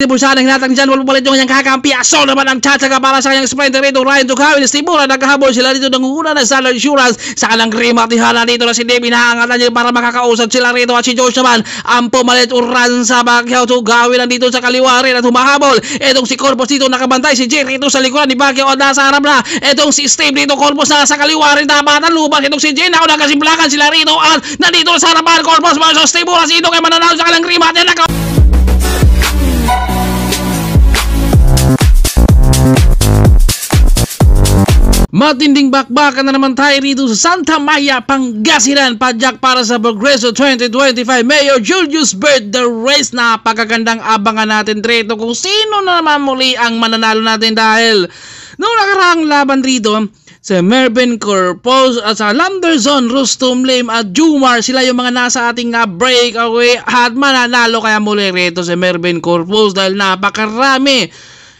Bulsa ng hinatang dyan, wala palit yung kanyang kakampi. Aso naman ang tsatsaga para sa kanyang sprinter rito. Ryan Tugawin, Estimura, nagkahabol sila dito ng una ng Star Insurance. Sa kalang Grima, tihala dito na si Debbie, naangatan niya para makakausap sila rito. At si George naman, ang pumalit uran sa Baguio. Tugawin nandito sa kaliwa rin at humahabol. Etong si Corpus dito nakabantay, si Jerry rito sa likuran ni Baguio at nasa harap na. Etong si Steve dito, Corpus na sa kaliwa rin, tapatan lubas. Etong si Jen, ako nagkasimplakan sila rito at nandito sa harapan. Corpus versus Estimura, sino kayo mananalo sa kalang Grima? At matinding bakbakan na naman tayo rito sa Santa Maria, Pangasinan. Padyak para sa Progreso 2025 Mayor Julius Bird the Race. Napakagandang abangan natin rito kung sino na naman muli ang mananalo natin dahil noong nakaraang laban rito sa Mervin Corpus at sa Landerson, Rustum Lim at Jumar, sila yung mga nasa ating breakaway at mananalo kaya muli rito sa Mervin Corpus dahil napakarami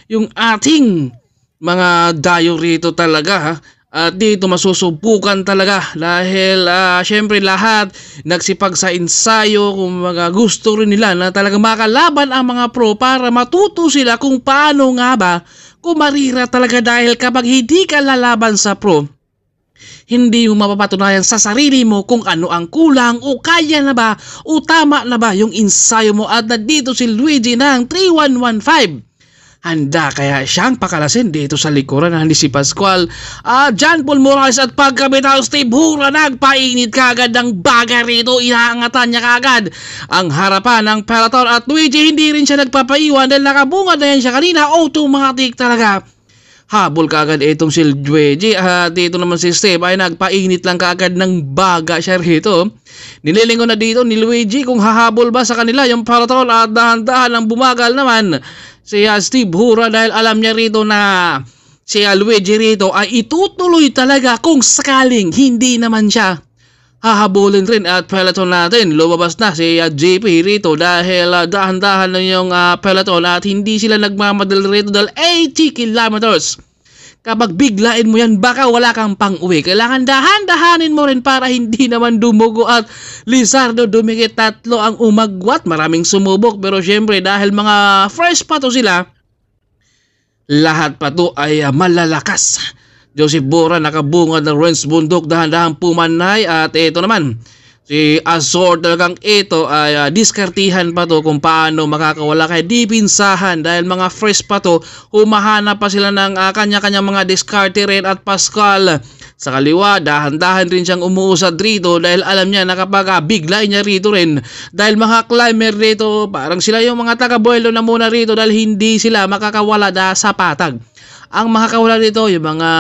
yung ating mga dayo rito talaga ha. At dito masusubukan talaga dahil syempre lahat nagsipag sa ensayo kung mga gusto rin nila na talagang makalaban ang mga pro para matuto sila kung paano nga ba kumarira talaga dahil kapag hindi ka lalaban sa pro, hindi mo mapapatunayan sa sarili mo kung ano ang kulang o kaya na ba o tama na ba yung ensayo mo. At nandito si Luigi ng 3115. Handa kaya siyang pakalasin dito sa likuran na si Pascual, John Paul Morales at pagkabitaw Steve Hura. Nagpainit kagad ng baga rito, inaangatan niya kagad ang harapan ng peloton at Luigi hindi rin siya nagpapaiwan dahil nakabungad na yan siya kanina. Automatic talaga habol kagad itong si Luigi at dito naman si Steve ay nagpainit lang kagad ng baga siya rito. Nililingon na dito ni Luigi kung hahabol ba sa kanila yung peloton at dahan-dahan ang bumagal naman si Steve Hura dahil alam niya rito na si Luigi rito ay itutuloy talaga kung sakaling hindi naman siya hahabulin rin. At peloton natin, lumabas na si JP rito dahil dahan-dahan na yung peloton at hindi sila nagmamadali rito dahil 80 kilometers. Kapag biglain mo yan, baka wala kang pang-uwi. Kailangan dahan-dahanin mo rin para hindi naman dumugo. At Lizardo dumikit, tatlo ang umagwat. Maraming sumubok pero syempre dahil mga fresh pa to sila, lahat pa to ay malalakas. Joseph Bora nakabungad ng Renz Bundok, dahan-dahan pumanay. At ito naman si Azor, talagang ito ay diskartihan pa to kung paano makakawala kay dipinsahan dahil mga fresh pa to, humahanap pa sila ng kanya-kanyang mga diskarte rin. At Pascual sa kaliwa, dahan-dahan rin siyang umuusad rito dahil alam niya na kapag biglain niya rito rin dahil mga climber rito parang sila yung mga taga-buelo na muna rito dahil hindi sila makakawala sa patag. Ang makakawala dito yung mga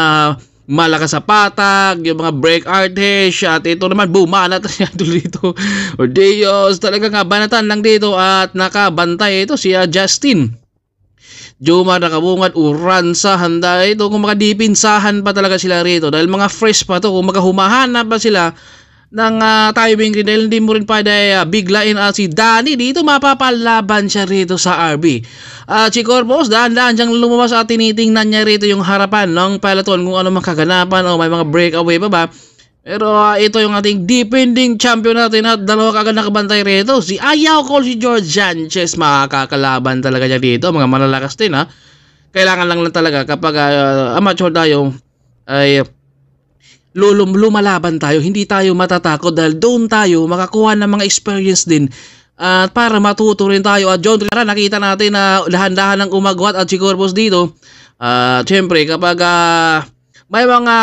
malakas sa patag, yung mga brake artish. At ito naman bumanat siya dito. O Dios, talaga nga banatan lang dito at nakabantay ito si Justin Jumar, nakabungad Uransa, handa ito kung makadipinsahan pa talaga sila rito dahil mga fresh pa to. Kung humahanap pa sila ng timing rin dahil hindi mo rin pwede biglain. Si Danny dito mapapalaban siya rito sa RB. Si Corpus dahan-dahan siyang lumabas at tinitingnan niya rito yung harapan ng peloton kung ano makaganapan o may mga breakaway pa ba. Pero ito yung ating defending champion natin at dalawa kagad nakabantay rito. Si Ayaw Cole, si George Sanchez, makakalaban talaga niya dito. Mga malalakas din ha. Kailangan lang talaga kapag amateur tayo ay lumalaban tayo, hindi tayo matatakot dahil doon tayo makakuha ng mga experience din at para matuto rin tayo. At John Rivera, nakita natin na dahan-dahan ng umagwat at si Corpus dito. Siyempre kapag may mga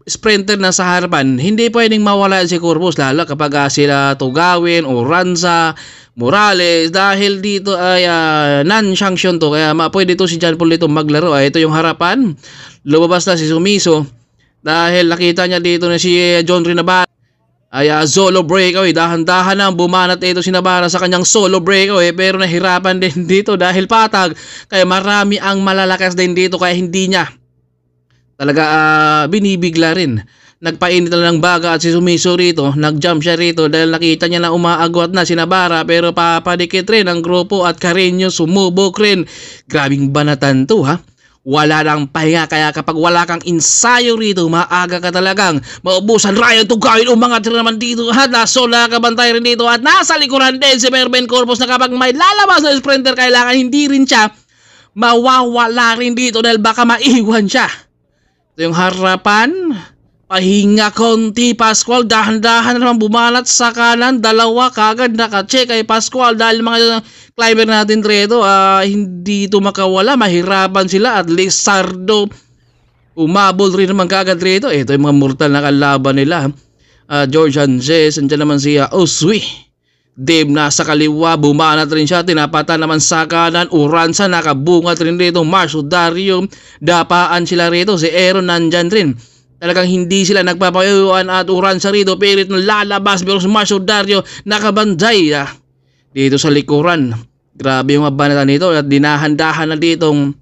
sprinter na sa harapan, hindi pwedeng mawala si Corpus lalo kapag sila Tugawin o Ranza, Morales dahil dito ay non-sanction to kaya pwede to si John Paul dito maglaro. Ito yung harapan, lumabas na si Sumiso dahil nakita niya dito na si John Rinabara ay solo breakaway. Dahan-dahan na bumanat ito si Nabara sa kanyang solo breakaway pero nahirapan din dito dahil patag kaya marami ang malalakas din dito kaya hindi niya talaga binibigla rin. Nagpainit lang ng baga at si Sumiso rito, nag-jump siya rito dahil nakita niya na umaagwat na si Nabara pero papadikit rin ang grupo at Carreño sumubok rin. Grabing banatan to ha. wala nang pahinga. Kaya kapag wala kang ensayo rito, maaga ka talagang maubusan. Ryan Tugawin umangat rin naman dito at naso nakabantay rin dito at nasa likuran din si Mervin Corpus na kapag may lalabas na sprinter kailangan hindi rin siya mawawala rin dito dahil baka maiwan siya. Ito yung harapan. Pahinga konti Pascual, dahan-dahan naman bumalat sa kanan, dalawa kagad naka-check kay Pascual dahil mga climber natin rito hindi ito makawala, mahirapan sila at Lizardo umabol rin naman kagad rito. Ito yung mga mortal na kalaban nila. George Hanses, andyan naman si Oswi. Dave nasa kaliwa, bumanat rin siya, tinapatan naman sa kanan, Uransa nakabungat rin rito, Marcio Dario, dapaan sila rito, si Aaron nandyan rin. Talagang hindi sila nagpapayuan at Uransa rito, pilit na lalabas pero si Marcio Dario nakabanday dito sa likuran. Grabe yung mabanatan nito at dinahandahan na ditong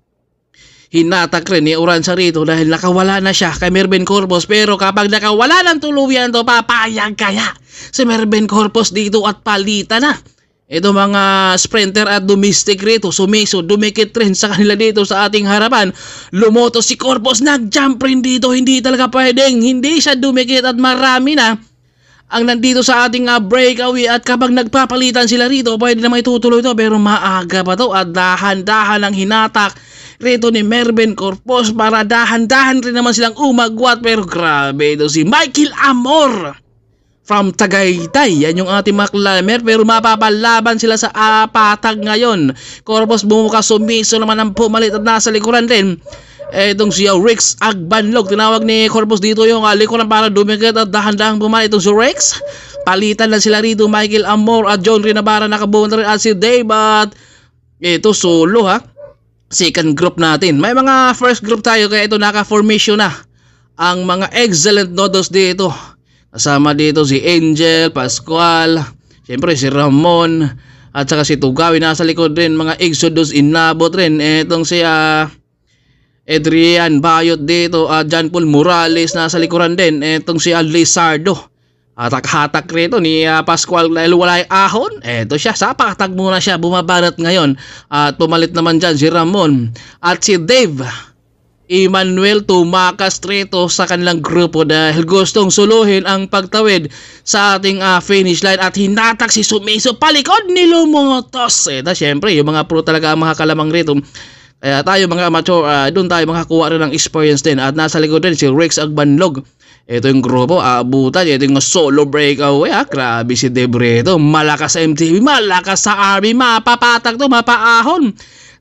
hinatak rin ni Uransa rito dahil nakawala na siya kay Mervin Corpus. Pero kapag nakawala ng tuluyan to, papayag kaya si Mervin Corpus dito at palitan na ito mga sprinter at domestic rito, sumiso, dumikit rin sa kanila dito sa ating harapan. Lumoto si Corpus, nag-jump rin dito, hindi talaga pwedeng, hindi siya dumikit at marami na ang nandito sa ating breakaway at kapag nagpapalitan sila rito, pwede na may tutuloy ito pero maaga pa to at dahan-dahan ang hinatak rito ni Mervin Corpus para dahan-dahan rin naman silang umagwat pero grabe ito si Michael Amor from Tagaytay. Yan yung ating mga climber pero mapapalaban sila sa patag ngayon. Corpus bumuka, sumiso naman ang pumalit at nasa likuran din. Itong si Rex Agbanlog, tinawag ni Corpus dito yung likuran para dumikit at dahan-dahang pumalit. Itong si Rex, palitan lang sila rito, Michael Amor at John Rinabara nakabuhan rin at si Dave at ito solo second group natin. May mga first group tayo kaya ito naka-formation na ang mga excellent nodos dito. Kasama dito si Angel, Pascual, siyempre si Ramon, at saka si Tugawin nasa likod rin. Mga Exodus inabot rin. Etong si Adrian Bayot dito, John Paul Morales nasa likuran din. Etong si Lizardo. Hatak-hatak rito ni Pascual dahil wala yung ahon. Eto siya, sapakatag muna siya, bumabanat ngayon. At pumalit naman dyan si Ramon. At si Dave Emmanuel tumakas rito sa kanilang grupo dahil gustong suluhin ang pagtawid sa ating finish line at hinatak si Sumiso palikod ni Lumotos. Siyempre yung mga pro talaga ang mga kalamang rito. Kaya tayo mga amateur, doon tayo makakuha rin ng experience din. At nasa likod din si Rex Agbanlog. Ito yung grupo, abutan. Ito yung solo breakaway. Grabe si Debreto. Malakas sa MTV, malakas sa RB. Mapapatak to, mapaahon.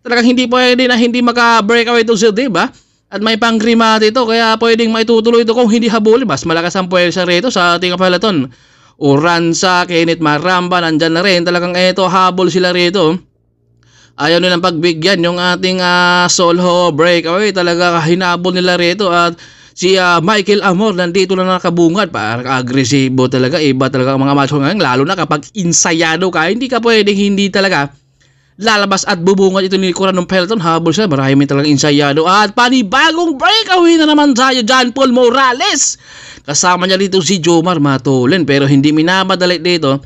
Talagang hindi pwede na hindi maka-breakaway to si Deb At may panggrimate ito kaya pwedeng maitutuloy ito kung hindi habulin. Mas malakas ang puwersa rito sa ating kapalaton. Uransa, Kenneth Maramba, nandyan na rin. Talagang ito, habol sila rito. Ayaw nilang pagbigyan yung ating solo breakaway. Talaga hinabol nila rito. At si Michael Amor nandito na nakabungad. Parang agresibo talaga. Iba talaga ang mga match ngayon. Lalo na kapag insayado ka, hindi ka pwedeng hindi talaga lalabas at bubungad ito ni likuran ng peloton. Habol siya, marami talagang insayado. At panibagong breakaway na naman tayo, John Paul Morales. Kasama niya dito si Jomar Matulen. Pero hindi minamadali dito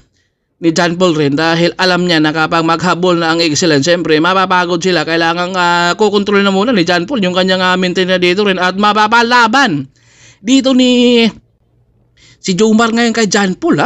ni John Paul rin dahil alam niya na kapag maghabol na ang excellence, siyempre mapapagod sila. Kailangan kukontrol na muna ni John Paul yung kanyang maintain na dito rin at mapapalaban dito ni si Jomar ngayon kay John Paul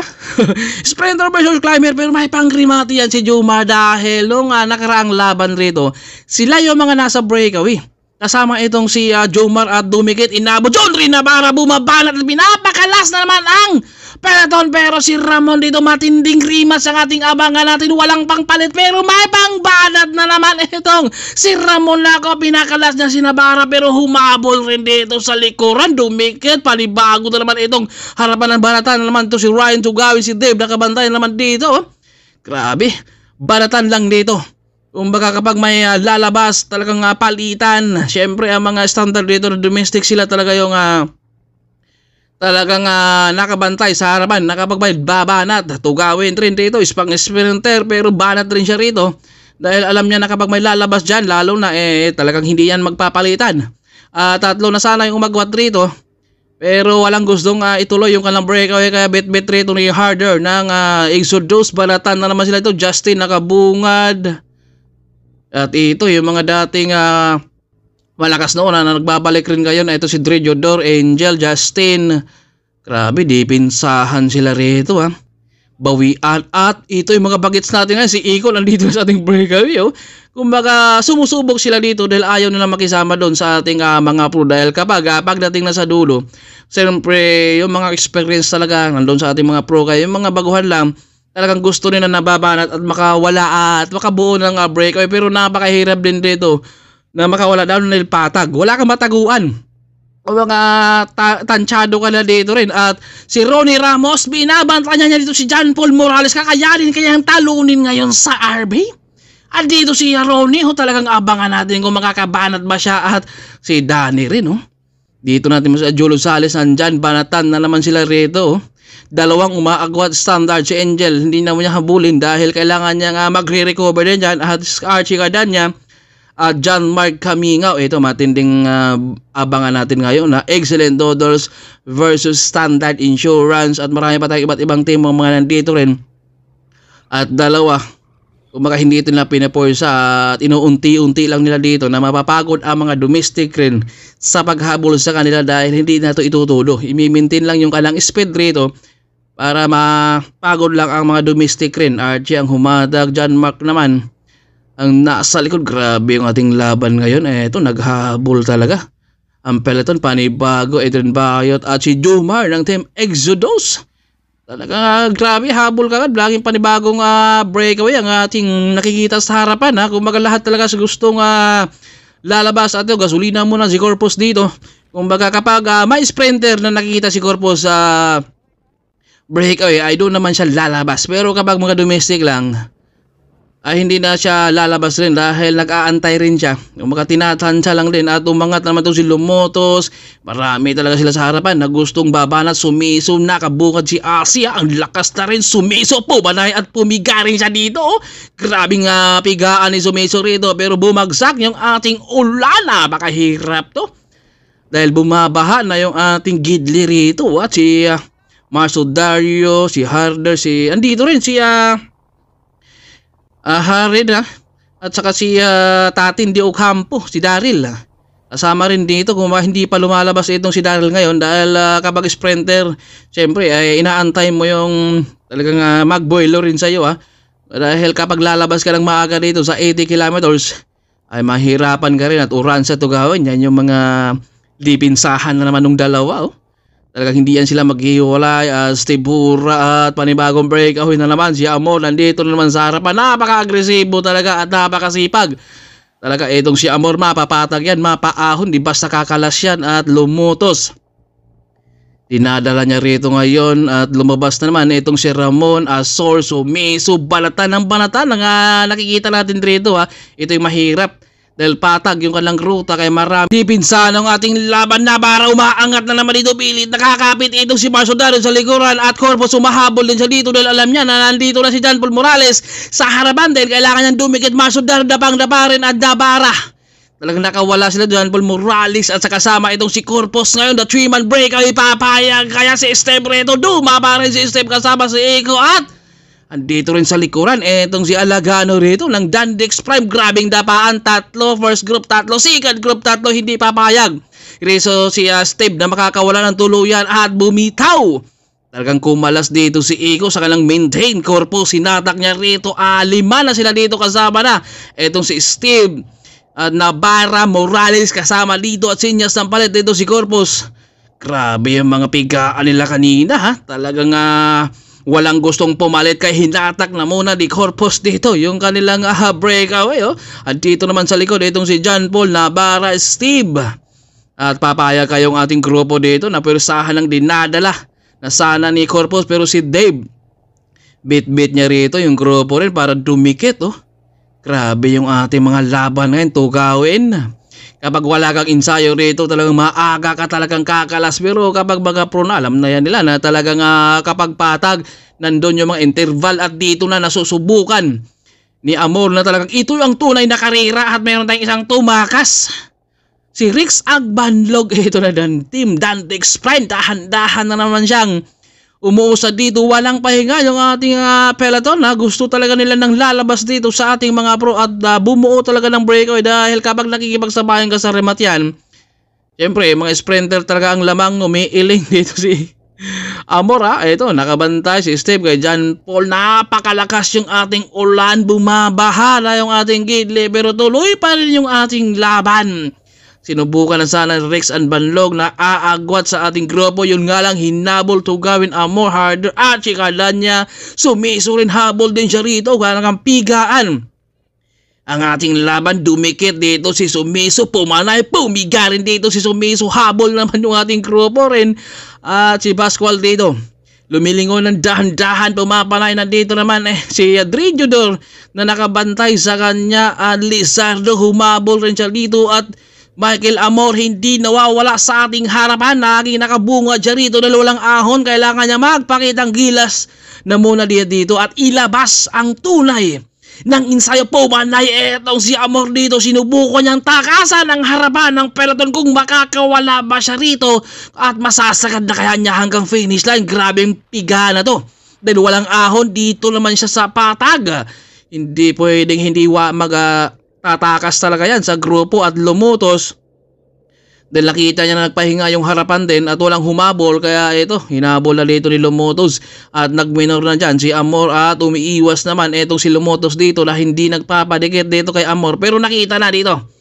Sprinter versus climber pero may panggrimati yan si Jomar dahil nung nakaraang laban rito, sila yung mga nasa breakaway. Kasama itong si Jomar at dumikit, inabot John Rinabara, bumabanat at pinapakalas na naman ang peloton. Pero si Ramon dito matinding rimas ang ating abangan natin, walang pangpalit pero may pangbanat na naman itong si Ramon Laco. Pinakalas niya si Nabara pero humabol rin dito sa likuran, dumikit, panibago na naman itong harapan ng banatan na naman to si Ryan Tugawin, si Dave nakabantay naman dito. Grabe, banatan lang dito. Kumbaga kapag may lalabas talagang palitan, syempre ang mga standard dito na domestic sila talaga yung talagang nakabantay sa harapan, nakapagbayad, babanat. Tugawin rin dito, ispang sprinter pero banat rin siya rito dahil alam niya na kapag may lalabas dyan, lalo na talagang hindi yan magpapalitan. Tatlo na sana yung umagwat rito pero walang gustong ituloy yung kanilang breakaway kaya bet-bet rito ni Harder ng Exodus. Banatan na naman sila ito, Justin nakabungad. At ito yung mga dating malakas noon na nagbabalik rin ngayon. Ito si Dre Jodor, Angel, Justin. Grabe, dipinsahan sila rito ha. Bawian at ito yung mga bagets natin ngayon. Si Iko nandito sa ating breakaway. Kumbaga sumusubok sila dito dahil ayaw nila makisama doon sa ating mga pro. Dahil kapag pagdating na sa dulo, siyempre yung mga experience talaga nandun sa ating mga pro. Kaya yung mga baguhan lang, talagang gusto nila nababanat at makawala at makabuo ng breakaway. Pero napakahirap din dito na makawala down ng patag. Wala kang mataguan. O mga tansyado ka na dito rin. At si Ronnie Ramos, binabantayan niya dito si John Paul Morales. Kakayanin kayang talunin ngayon sa RB. At dito si Ronnie, talagang abangan natin kung makakabanat ba siya. At si Danny rin. Dito natin sa Julio Sales, nandyan, banatan na naman sila rito. Dalawang umaagwat standard si Angel. Hindi na mo niya habulin dahil kailangan niya nga magre-recover din dyan. At Archie Cardania at John Mark Camingaw. Ito matinding abangan natin ngayon na Excellent Dodors versus Standard Insurance. At marami pa tayong iba't ibang team mga nandito rin. At dalawa, kung baka hindi ito nila pinaporsa at inuunti-unti lang nila dito na mapapagod ang mga domestic rin sa paghabol sa kanila dahil hindi na ito itutulo. Imimintin lang yung kalang speed rito para mapagod lang ang mga domestic rin. Archie ang humadag, John Mark naman ang nasa likod. Grabe yung ating laban ngayon. Ito, naghabol talaga. Ang peloton, panibago, Adrian Bayot at si Jomar ng Team Exodus. Talaga grabe, habol ka agad. Laging panibagong breakaway ang ating nakikita sa harapan. Kumbaga lahat talaga sa gustong lalabas. At gasolina muna si Corpus dito. Kumbaga kapag may sprinter na nakikita si Corpus sa breakaway, ay doon naman siya lalabas. Pero kapag mga domestic lang, ay hindi na siya lalabas rin dahil nag-aantay rin siya. Yung mga tinatansya lang din at umangat naman itong si Lumotos. Marami talaga sila sa harapan na gustong babanat, sumiso, nakabukad si Asia. Ang lakas na rin, sumiso po, banay at pumigaring siya dito. Grabing pigaan ni sumiso rito pero bumagsak yung ating ulana. Baka hirap to dahil bumabaha na yung ating gidli rito. At si Marso Dario, si Harder, andito rin si Harid at saka si Tatin Di Ocampo, si Daryl. Kasama rin dito kung hindi pa lumalabas itong si Daryl ngayon dahil kapag sprinter, syempre ay inaantay mo yung talagang mag-boiler rin sa iyo dahil kapag lalabas ka lang maaga dito sa 80 kilometers ay mahirapan ka rin at uransa to gawin. Yan yung mga dipinsahan na naman ng dalawa. Talagang hindi yan sila maghiwalay. Steve Hura at panibagong breakaway na naman. Si Amor nandito na naman sa harapan. Napaka-agresibo talaga at napakasipag. Talaga itong si Amor mapapatag yan, mapaahon. Di basta kakalas yan at lumutos. Dinadala niya rito ngayon at lumabas na naman itong si Ramon Azor. Sumiso, banatan ng banatan. Nakikita natin rito Ito yung mahirap. Dahil patag yung kanilang ruta kay marami dipinsa ng ating laban na para umaangat na naman dito pilit. Nakakapit itong si Marso Dario sa likuran at Corpus umahabol din siya dito dahil alam niya na nandito na si John Paul Morales sa harapan dahil kailangan niyang dumikit. Marso Dario dapang-dapa rin at dabara. Talagang nakawala sila John Paul Morales at sa kasama itong si Corpus ngayon. The 3-man breakaway papayag kaya si Steve rito. Dumaba rin si Steve kasama si Iko at andito rin sa likuran, etong si Alagano rito ng Dandex Prime. Grabing dapaan, tatlo, first group tatlo, second group tatlo, hindi papayag. Reso si Steve na makakawala ng tuluyan at bumitaw. Talagang kumalas dito si Iko sa kanilang maintain corpus. Sinatak niya rito, 5 na sila dito kasama na. Etong si Steve at Navarra, Morales kasama dito at Sinyas ng palit dito si Corpus. Grabe yung mga pigaan nila kanina Talagang walang gustong pumalit kay hinatak na muna di Corpus dito yung kanilang breakaway At dito naman sa likod itong si John Paul, Navarra, Steve. At papayag kayong ating grupo dito na persahan lang dinadala na sana ni Corpus pero si Dave bit-bit niya rito yung grupo rin para dumikit Grabe yung ating mga laban ngayon, tugawin. Kapag wala kang ensayo rito, talagang maaga ka talagang kakalas. Pero kapag mga pro na, alam na yan nila na talagang kapag patag, nandun yung mga interval at dito na nasusubukan ni Amor na talagang ito yung tunay na karera at mayroon tayong isang tumakas. Si Rix Agbanlog, ito na dan team Dandex Prime, dahan-dahan na naman siyang umuusad dito, walang pahinga yung ating peloton na gusto talaga nila ng lalabas dito sa ating mga pro at bumuo talaga ng breakaway dahil kapag nakikipagsabayan ka sa remat yan, siyempre mga sprinter talaga ang lamang umiiling dito si Amor ito nakabantay si Steve kay John Paul, napakalakas yung ating ulan, bumabaha na yung ating gidli pero tuloy pa rin yung ating laban. Sinubukan na sana Rex and Banlog na aagwat sa ating grupo, yun nga lang hinabol to gawin Amor harder at si Kalanya sumiso rin, habol din siya rito kaya pigaan. Ang ating laban dumikit dito si Sumiso, pumanay, pumiga rin dito si Sumiso, habol naman yung ating grupo rin at si Pascual dito lumilingon ng dahan-dahan, pumapanay na dito naman si Adriudor na nakabantay sa kanya at Lizardo humabol rin siya dito at Michael Amor hindi nawawala sa ating harapan, naging nakabunga siya rito na walang ahon, kailangan niya magpakitang gilas na muna dito at ilabas ang tunay ng ensayo. Pumanay etong si Amor dito, sinubukan niyang takasan ang harapan ng peloton kung makakawala ba siya rito at masasagad na kaya niya hanggang finish line. Grabeng piga na to dahil walang ahon, dito naman siya sa patag, hindi pwedeng hindi tatakas talaga yan sa grupo at lumutos dahil nakita niya na nagpahinga yung harapan din at walang humabol, kaya ito hinabol na dito ni Lumutos at nagminor na dyan si Amor at umiiwas naman etong si Lumutos dito na hindi nagpapadikit dito kay Amor, pero nakita na dito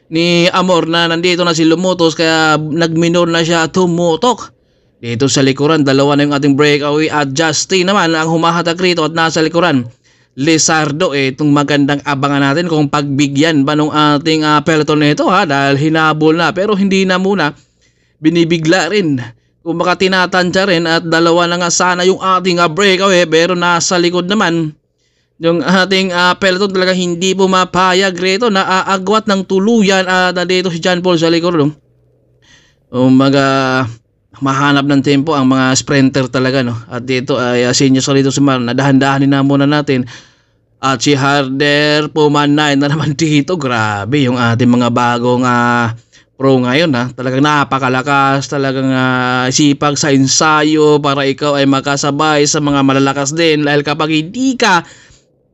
ni Amor na nandito na si Lumutos kaya nagminor na siya, tumutok dito sa likuran. Dalawa na yung ating breakaway at Justin naman ang humahatak rito at nasa likuran. Lizardo itong magandang abangan natin kung pagbigyan ba nung ating peloton nito dahil hinabol na pero hindi na muna, binibigla rin kung baka tinatansya rin at dalawa na nga sana yung ating breakaway pero nasa likod naman yung ating peloton, talaga hindi pumapayag rito na aagwat ng tuluyan at dito si John Paul sa likod mahanap ng tempo ang mga sprinter talaga at dito ay Asinyos dito sa na dahan-dahanin na muna natin at si Harder pumanay na naman dito. Grabe yung ating mga bagong pro ngayon talagang napakalakas, talagang sipag sa ensayo para ikaw ay makasabay sa mga malalakas din dahil kapag hindi ka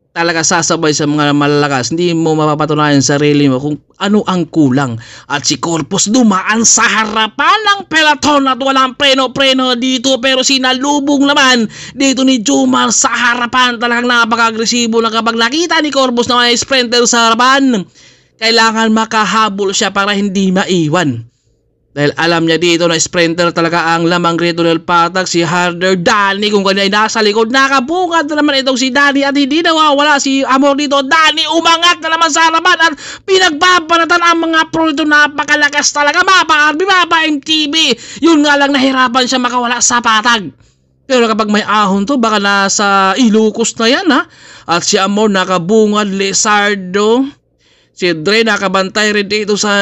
talaga sasabay sa mga malalakas, hindi mo mapapatunayan sarili mo kung ano ang kulang. At si Corpus dumaan sa harapan ng peloton at walang preno-preno dito pero sinalubong naman dito ni Jumar sa harapan. Talagang napaka-agresibo na kapag nakita ni Corpus na may sprinter sa harapan, kailangan makahabol siya para hindi maiwan. Dahil alam niya dito na sprinter talaga ang lamang rito ng patag. Si Harder, Danny kung kanina ay nasa likod, nakabungad na naman itong si Danny at hindi nawawala si Amor dito. Danny umangat na naman sa harapan at pinagbabanatan ang mga pro ito, napakalakas talaga, mapa RB, mapa MTV. Yun nga lang, nahirapan siya makawala sa patag. Pero kapag may ahon to, baka nasa Ilocos na yan At si Amor nakabungad, Lizardo, si Dre nakabantay rin dito sa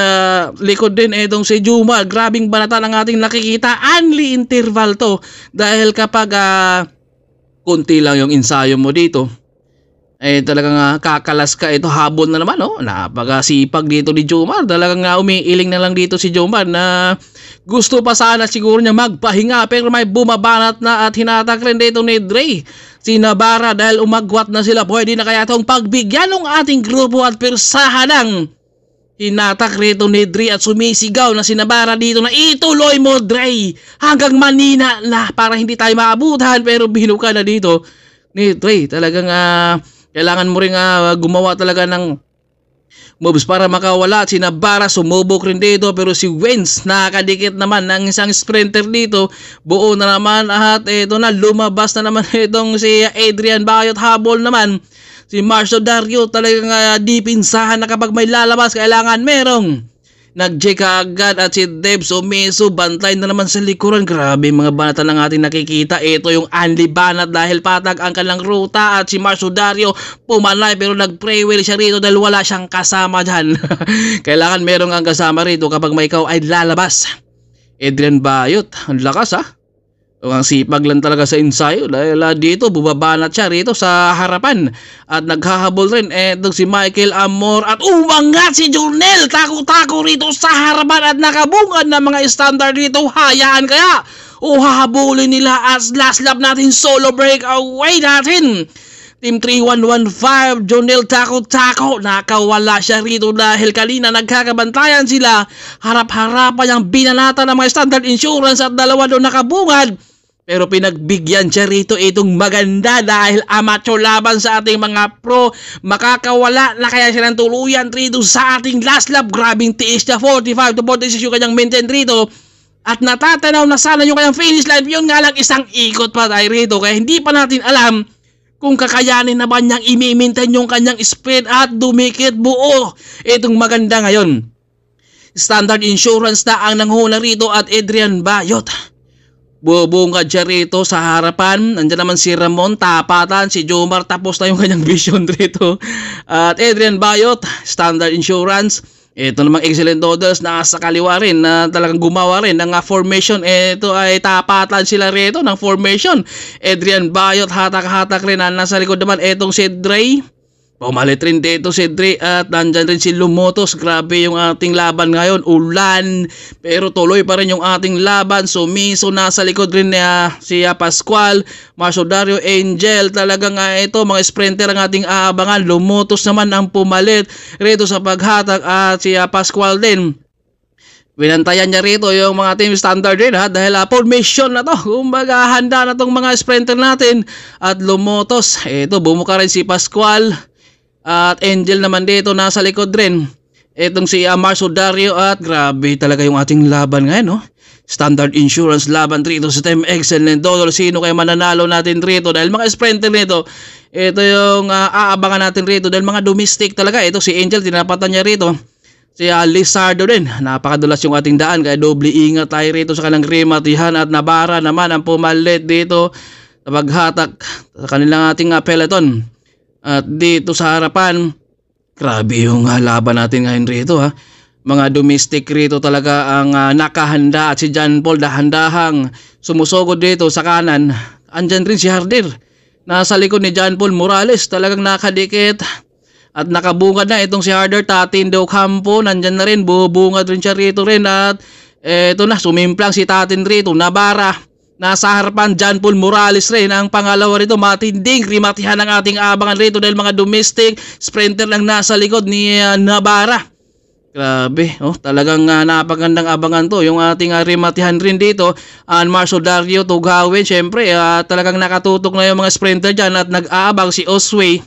likod din itong si Juma. Grabing banatan ang ating nakikita. Only interval to. Dahil kapag kunti lang yung ensayo mo dito, talagang kakalas ka. Ito habol na naman napakasipag dito ni Juma. Talagang umiiling na lang dito si Juma na gusto pa sana siguro niya magpahinga pero may bumabanat na at hinatak rin dito ni Dre si Navarra dahil umagwat na sila. Pwede na kaya itong pagbigyan ng ating grupo at pirsahan ng hinatak rito ni Dre at sumisigaw na si Navarra dito na ituloy mo Dre hanggang Manila na para hindi tayo maabutan, pero binuka na dito ni Dre. Talagang kailangan mo rin gumawa talaga ng moves para makawala. Si Navarra sumubok rin dito pero si Wentz nakadikit naman ng isang sprinter dito. Buo na naman at ito na, lumabas na naman itong si Adrian Bayot. Habol naman si Marcio Dario. Talagang dipinsahan na kapag may lalabas kailangan merong nag-check agad at si Deb Sumiso bantay na naman sa likuran. Grabe mga banatan ng ating nakikita. Ito yung Anli Banat dahil patag ang kanilang ruta at si Marcio Dario pumalay pero nag-praywell siya rito dahil wala siyang kasama dyan. Kailangan merong ang kasama rito kapag may ikaw ay lalabas. Adrian Bayot, ang lakas ang sipag lang talaga sa ensayo dahil dito bumabanat siya rito sa harapan at naghahabol rin itong si Michael Amor at umangat si Jonel, tako-tako rito sa harapan at nakabungad na mga standard dito. Hayaan kaya o hahabulin nila as last lap natin solo breakaway natin. Team 3115, Jonel Tako, nakawala siya rito dahil kanina nagkakabantayan sila. Harap-harapan yung binanata ng mga Standard Insurance at dalawa doon nakabungad. Pero pinagbigyan siya rito itong maganda dahil amateur laban sa ating mga pro. Makakawala na kaya siya ng tuluyan rito sa ating last lap. Grabing tiis na 45 to 46 yung kanyang maintain rito. At natatanaw na sana yung kanyang finish line. Yun nga lang isang ikot pa tayo rito. Kaya hindi pa natin alam kung kakayanin na ba niyang i-maintain yung kanyang speed at dumikit buo. Itong maganda ngayon. Standard Insurance na ang nanghuna rito at Adrian Bayot. Bubungad siya rito sa harapan. Nandiyan naman si Ramon, tapatan. Si Jomar, tapos na yung kanyang vision rito. At Adrian Bayot, Standard Insurance. Ito namang Excellent Noodles na sa kaliwa rin na talagang gumawa rin ng formation. Ito ay tapatan sila rito ng formation. Adrian Bayot, hatak-hatak rin. Nasa likod naman itong si Dre. Pumalit rin dito si Dre at nandyan rin si Lumotos. Grabe yung ating laban ngayon. Ulan. Pero tuloy pa rin yung ating laban. Sumiso nasa likod rin niya si Pascual. Marcio Dario, Angel. Talagang ito mga sprinter ang ating aabangan. Lumotos naman ang pumalit rito sa paghatak at si Pascual din. Binantayan niya rito yung mga team standard din dahil formation na to. Kumbaga handa na tong mga sprinter natin. At Lumotos. Ito bumuka rin si Pascual. At Angel naman dito nasa likod rin. Itong si Marcio Dario at grabe talaga yung ating laban ngayon, no? Standard Insurance laban rito sa Team Excellent Dollar. Sino kaya mananalo natin rito? Dahil mga sprinter nito, ito yung aabangan natin rito. Dahil mga domestic talaga. Ito si Angel, tinapatan niya rito. Si Lizardo din. Napakadulas yung ating daan. Kaya doble ingat tayo rito sa kanilang rematihan. At Navarra naman ang pumalit dito sa paghatak sa kanilang ating peloton. At dito sa harapan, grabe yung laban natin ngayon rito Mga domestic rito talaga ang nakahanda at si John Paul dahan-dahang sumusugod dito sa kanan. Andyan rin si Harder. Nasa likod ni John Paul Morales talagang nakadikit at nakabungad na itong si Harder. Tatin de Ocampo nandyan na rin, bubungad rin siya rito rin at eto na sumimplang si Tatin rito. Navarra nasa harapan, John Paul Morales rin ang pangalawa rito. Matinding rimatihan ang ating abangan rito dahil mga domestic sprinter lang nasa likod ni Navarra. Grabe, talagang napagandang abangan to. Yung ating rimatihan rin dito, Marcio Dario Tugawin, syempre talagang nakatutok na yung mga sprinter dyan at nag-aabang si Osway.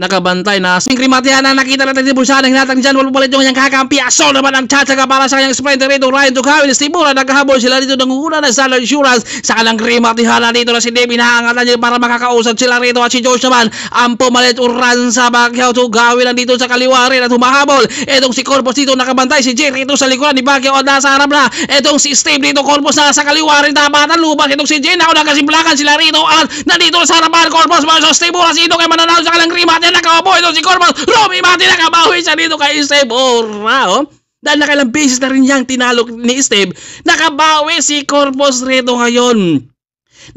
Nakabantay na rimatihan na nakita natin si Bulsana. Hinatang dyan, walang palit yung kanyang kakampi. Aso naman ang tsatsaga para sa kanyang sprinter rito. Ryan Tugawin, Stibura, nagkahabol sila dito ng una ng Standard Insurance. Sa kalang rimatihan na dito na si Dave, hinahangatan niya para makakausap sila rito. At si George naman, ang pumalit uran sa Baguio. Tugawin nandito sa kaliwa rin at humahabol. Etong si Corpus dito nakabantay. Si Jerry rito sa likuran ni Baguio at nasa harap na. Etong si Steve dito, Corpus na sa kaliwa rin. Tapatan, lubas. Etong si Jen, ako nagkasimplakan sila rito. At nandito sa harapan, Corpus, Marcio, Stibura, sino kayo mananalo sa kalang rimatihan. Nakaupo ito si Corpus. Romy Mati nakabawi siya dito kay Steve. Dahil nakailang beses na rin niyang tinalo ni Steve, nakabawi si Corpus rito ngayon.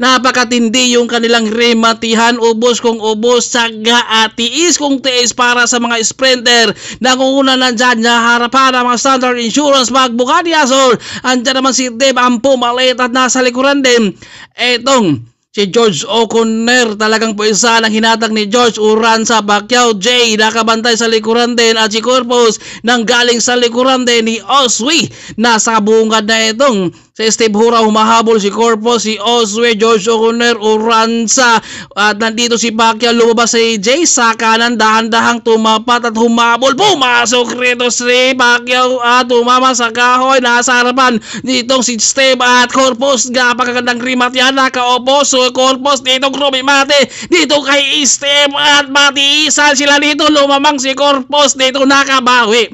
Napakatindi yung kanilang rematihan. Ubos kung ubos, saga at tiis kung tiis para sa mga sprinter. Nangunguna nandyan na harapan ang mga Standard Insurance magbuka ni Azor. Andyan naman si Dave ang pumalit at nasa likuran din etong si George O'Connor. Talagang puisa ng hinatag ni George uran sa Baguio. Jay nakabantay sa likuran din at si Corpus nang galing sa likuran din ni Oswey. Nasa bungad na itong si Steve Hura, humahabol si Corpus, si Oswey, George O'Connor, Uransa at nandito si Baguio. Lumabas si Jay sa kanan, dahan-dahang tumapat at humabol. Pumasok rito si Baguio at tumama sa kahoy. Nasa harapan ditong si Steve at Corpus. Napakagandang rimatihan, nakaupo so Corpus dito Romy Mati dito kay Steve at matiisan sila dito. Lumamang si Corpus dito, nakabawi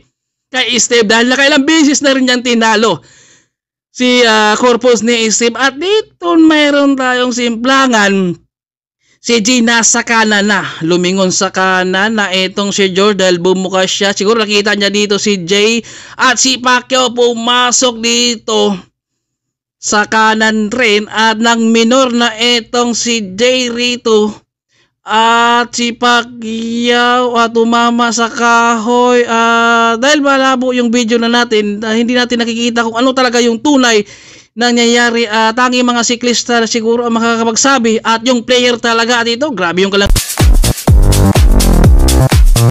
kay Steve dahil nakailang beses na rin niyang tinalo si Corpus ni Steve. At dito mayroon tayong simplangan. Si G nasa kanan na, lumingon sa kanan na itong si George dahil bumuka siya. Siguro nakita niya dito si Jay at si Pacquiao pumasok dito sa kanan rin at nang minor na itong si Jay rito at si Pacquiao tumama sa kahoy. Dahil malabo yung video na natin, hindi natin nakikita kung ano talaga yung tunay nangyayari. Tanging mga siklista siguro ang makakapagsabi at yung player talaga dito. Grabe yung